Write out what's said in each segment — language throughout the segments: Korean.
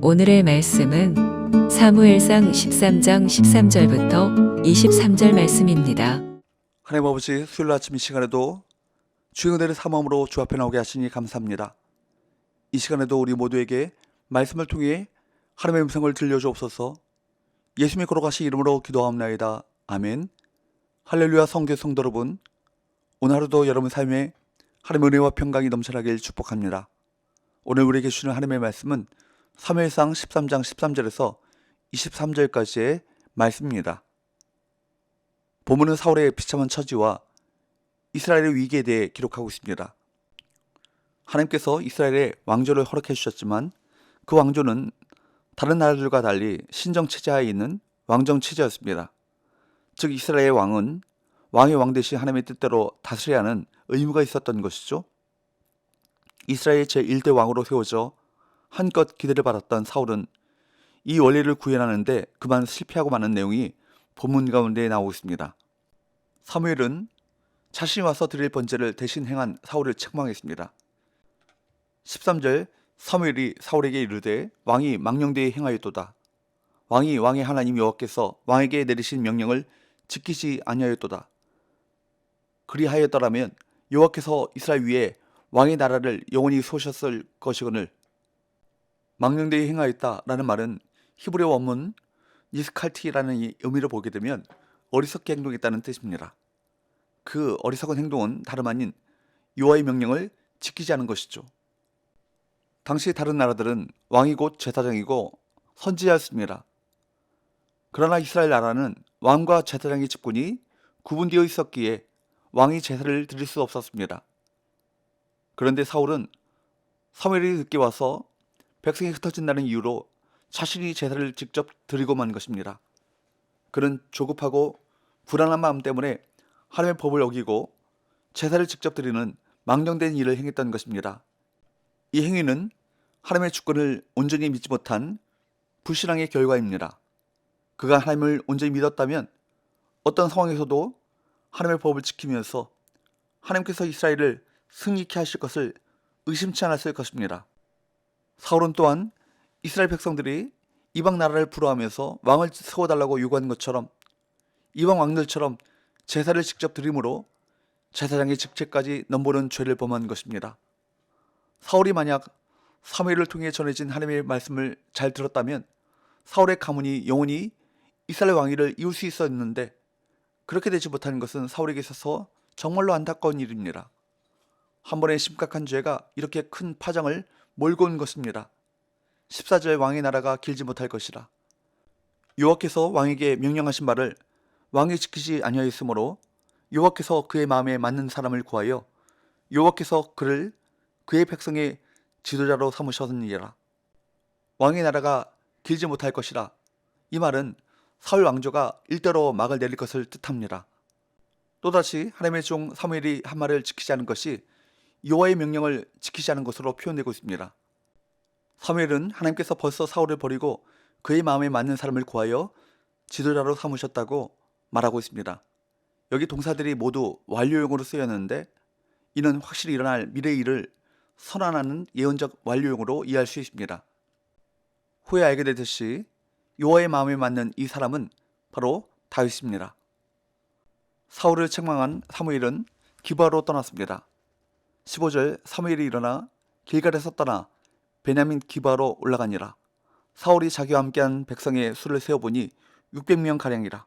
오늘의 말씀은 사무엘상 13장 13절부터 23절 말씀입니다. 하나님 아버지, 수요일 아침 이 시간에도 주의 은혜를 사모함으로 주 앞에 나오게 하시니 감사합니다. 이 시간에도 우리 모두에게 말씀을 통해 하나님의 음성을 들려주옵소서. 예수님의 걸어가신 이름으로 기도하옵나이다. 아멘. 할렐루야. 성교 성도 여러분, 오늘 하루도 여러분 삶에 하나님의 은혜와 평강이 넘쳐나길 축복합니다. 오늘 우리에게 주시는 하나님의 말씀은 사무엘상 13장 13절에서 23절까지의 말씀입니다. 본문은 사울의 비참한 처지와 이스라엘의 위기에 대해 기록하고 있습니다. 하나님께서 이스라엘의 왕조를 허락해 주셨지만 그 왕조는 다른 나라들과 달리 신정체제하에 있는 왕정체제였습니다. 즉 이스라엘의 왕은 왕의 왕 대신 하나님의 뜻대로 다스려야 하는 의무가 있었던 것이죠. 이스라엘의 제1대 왕으로 세워져 한껏 기대를 받았던 사울은 이 원리를 구현하는데 그만 실패하고 마는 내용이 본문 가운데 나오고 있습니다. 사무엘은 자신이 와서 드릴 번제를 대신 행한 사울을 책망했습니다. 13절 사무엘이 사울에게 이르되 왕이 망령되이 행하였도다. 왕이 왕의 하나님 여호와께서 왕에게 내리신 명령을 지키지 아니하였도다. 그리하였더라면 여호와께서 이스라엘 위에 왕의 나라를 영원히 쏘셨을 것이거늘. 망령되이 행하였다라는 말은 히브리어 원문 니스칼티라는 의미를 보게 되면 어리석게 행동했다는 뜻입니다. 그 어리석은 행동은 다름 아닌 여호와의 명령을 지키지 않은 것이죠. 당시 다른 나라들은 왕이 곧 제사장이고 선지자였습니다. 그러나 이스라엘 나라는 왕과 제사장의 직분이 구분되어 있었기에 왕이 제사를 드릴 수 없었습니다. 그런데 사울은 사무엘이 늦게 와서 백성이 흩어진다는 이유로 자신이 제사를 직접 드리고 만 것입니다. 그는 조급하고 불안한 마음 때문에 하나님의 법을 어기고 제사를 직접 드리는 망령된 일을 행했던 것입니다. 이 행위는 하나님의 주권을 온전히 믿지 못한 불신앙의 결과입니다. 그가 하나님을 온전히 믿었다면 어떤 상황에서도 하나님의 법을 지키면서 하나님께서 이스라엘을 승리케 하실 것을 의심치 않았을 것입니다. 사울은 또한 이스라엘 백성들이 이방 나라를 부러워하면서 왕을 세워달라고 요구한 것처럼 이방 왕들처럼 제사를 직접 드림으로 제사장의 직책까지 넘보는 죄를 범한 것입니다. 사울이 만약 사무엘을 통해 전해진 하나님의 말씀을 잘 들었다면 사울의 가문이 영원히 이스라엘 왕위를 이을 수 있었는데 그렇게 되지 못하는 것은 사울에게 있어서 정말로 안타까운 일입니다. 한 번의 심각한 죄가 이렇게 큰 파장을 몰고 온 것입니다. 14절 왕의 나라가 길지 못할 것이라. 여호와께서 왕에게 명령하신 바를 왕이 지키지 아니하였으므로 여호와께서 그의 마음에 맞는 사람을 구하여 여호와께서 그를 그의 백성의 지도자로 삼으셨느니라. 왕의 나라가 길지 못할 것이라. 이 말은 사울 왕조가 일대로 막을 내릴 것을 뜻합니다. 또다시 하나님의 종 사무엘이 한 말을 지키지 않은 것이 여호와의 명령을 지키지 않은 것으로 표현되고 있습니다. 사무엘은 하나님께서 벌써 사울을 버리고 그의 마음에 맞는 사람을 구하여 지도자로 삼으셨다고 말하고 있습니다. 여기 동사들이 모두 완료용으로 쓰였는데 이는 확실히 일어날 미래의 일을 선언하는 예언적 완료용으로 이해할 수 있습니다. 후에 알게 되듯이 여호와의 마음에 맞는 이 사람은 바로 다윗입니다. 사울을 책망한 사무엘은 기브아로 떠났습니다. 15절 사무엘이 일어나 길갈에서 떠나 베냐민 기브아로 올라가니라. 사울이 자기와 함께한 백성의 수를 세어보니 600명가량이라.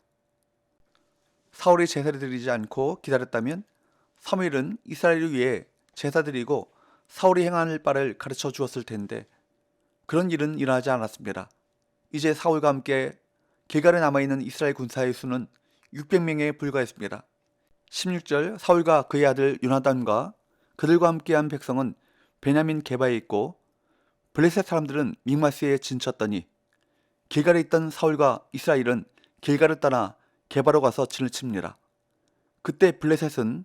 사울이 제사를 드리지 않고 기다렸다면 사무엘은 이스라엘을 위해 제사 드리고 사울이 행할 바를 가르쳐 주었을 텐데 그런 일은 일어나지 않았습니다. 이제 사울과 함께 길갈에 남아있는 이스라엘 군사의 수는 600명에 불과했습니다. 16절 사울과 그의 아들 요나단과 그들과 함께한 백성은 베냐민 게바에 있고 블레셋 사람들은 믹마스에 진쳤더니 길갈에 있던 사울과 이스라엘은 길갈을 떠나 게바로 가서 진을 칩니다. 그때 블레셋은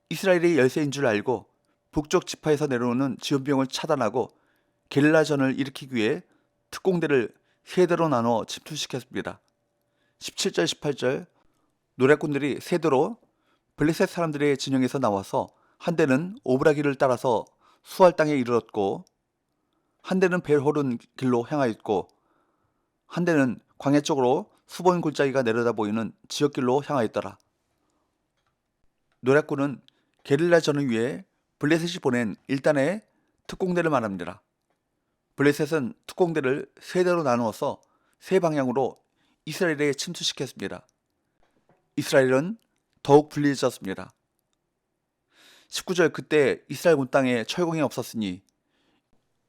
이스라엘의 열세인 줄 알고 북쪽 지파에서 내려오는 지원병을 차단하고 게릴라전을 일으키기 위해 특공대를 세 대로 나눠 침투시켰습니다. 17절 18절 노략군들이 세 대로 블레셋 사람들의 진영에서 나와서 한 대는 오브라기를 따라서 수알 땅에 이르렀고 한 대는 벨호른 길로 향하였고 한 대는 광야 쪽으로 수본 골짜기가 내려다 보이는 지역길로 향하였더라. 노략군은 게릴라 전을 위해 블레셋이 보낸 1단의 특공대를 말합니다. 블레셋은 특공대를 세 대로 나누어서 세 방향으로 이스라엘에 침투시켰습니다. 이스라엘은 더욱 불리해졌습니다. 19절 그때 이스라엘 온 땅에 철공이 없었으니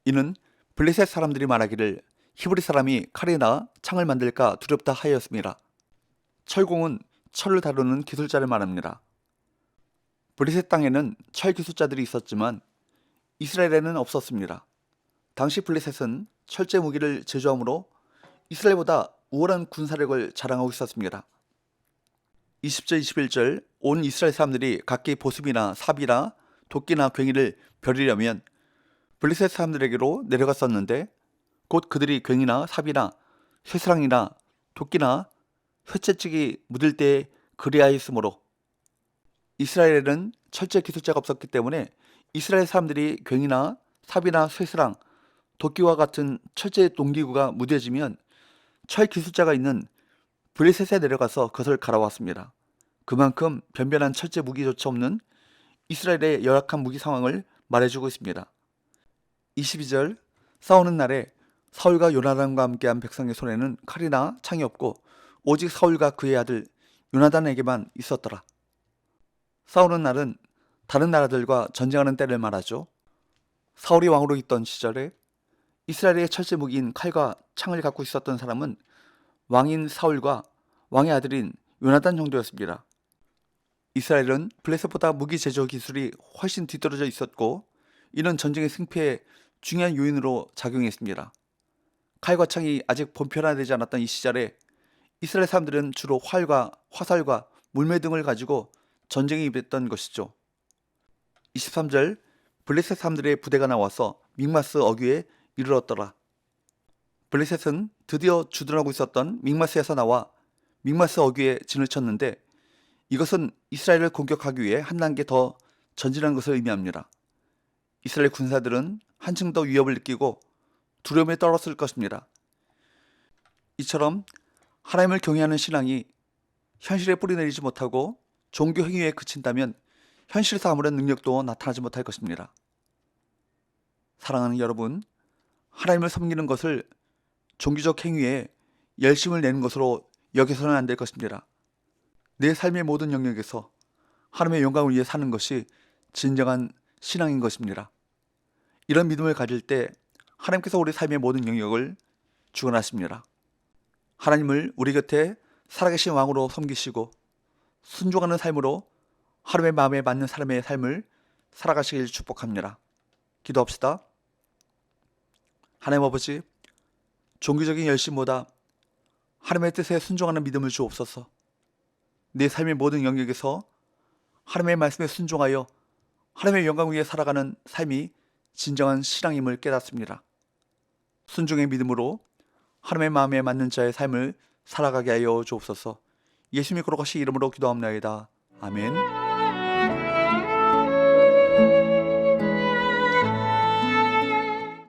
이는 블레셋 사람들이 말하기를 히브리 사람이 칼이나 창을 만들까 두렵다 하였습니다. 철공은 철을 다루는 기술자를 말합니다. 블레셋 땅에는 철 기술자들이 있었지만 이스라엘에는 없었습니다. 당시 블레셋은 철제 무기를 제조함으로 이스라엘보다 우월한 군사력을 자랑하고 있었습니다. 20절 21절 온 이스라엘 사람들이 각기 보습이나 삽이나 도끼나 괭이를 벼리려면 블레셋 사람들에게로 내려갔었는데 곧 그들이 괭이나 삽이나 쇠사랑이나 도끼나 쇠채찍이 묻을 때에 그리하였으므로 이스라엘에는 철제 기술자가 없었기 때문에 이스라엘 사람들이 괭이나 삽이나 쇠사랑, 도끼와 같은 철제 농기구가 무뎌지면 철 기술자가 있는 블레셋에 내려가서 그것을 갈아왔습니다. 그만큼 변변한 철제 무기조차 없는 이스라엘의 열악한 무기 상황을 말해주고 있습니다. 22절 싸우는 날에 사울과 요나단과 함께한 백성의 손에는 칼이나 창이 없고 오직 사울과 그의 아들 요나단에게만 있었더라. 싸우는 날은 다른 나라들과 전쟁하는 때를 말하죠. 사울이 왕으로 있던 시절에 이스라엘의 철제 무기인 칼과 창을 갖고 있었던 사람은 왕인 사울과 왕의 아들인 요나단 정도였습니다. 이스라엘은 블레셋보다 무기 제조 기술이 훨씬 뒤떨어져 있었고 이는 전쟁의 승패에 중요한 요인으로 작용했습니다. 칼과 창이 아직 보편화되지 않았던 이 시절에 이스라엘 사람들은 주로 활과 화살과 물매 등을 가지고 전쟁에 임했던 것이죠. 23절 블레셋 사람들의 부대가 나와서 믹마스 어귀에 이르렀더라. 블레셋은 드디어 주둔하고 있었던 믹마스에서 나와 믹마스 어귀에 진을 쳤는데 이것은 이스라엘을 공격하기 위해 한 단계 더 전진한 것을 의미합니다. 이스라엘 군사들은 한층 더 위협을 느끼고 두려움에 떨었을 것입니다. 이처럼 하나님을 경외하는 신앙이 현실에 뿌리내리지 못하고 종교 행위에 그친다면 현실에서 아무런 능력도 나타나지 못할 것입니다. 사랑하는 여러분, 하나님을 섬기는 것을 종교적 행위에 열심을 내는 것으로 여겨서는 안 될 것입니다. 내 삶의 모든 영역에서 하나님의 영광을 위해 사는 것이 진정한 신앙인 것입니다. 이런 믿음을 가질 때 하나님께서 우리 삶의 모든 영역을 주관하십니다. 하나님을 우리 곁에 살아계신 왕으로 섬기시고 순종하는 삶으로 하나님의 마음에 맞는 사람의 삶을 살아가시길 축복합니다. 기도합시다. 하나님 아버지, 종교적인 열심보다 하나님의 뜻에 순종하는 믿음을 주옵소서. 내 삶의 모든 영역에서 하나님의 말씀에 순종하여 하나님의 영광 위에 살아가는 삶이 진정한 신앙임을 깨닫습니다. 순종의 믿음으로 하나님의 마음에 맞는 자의 삶을 살아가게 하여 주옵소서. 예수님의 거룩하신 이름으로 기도합나이다. 아멘.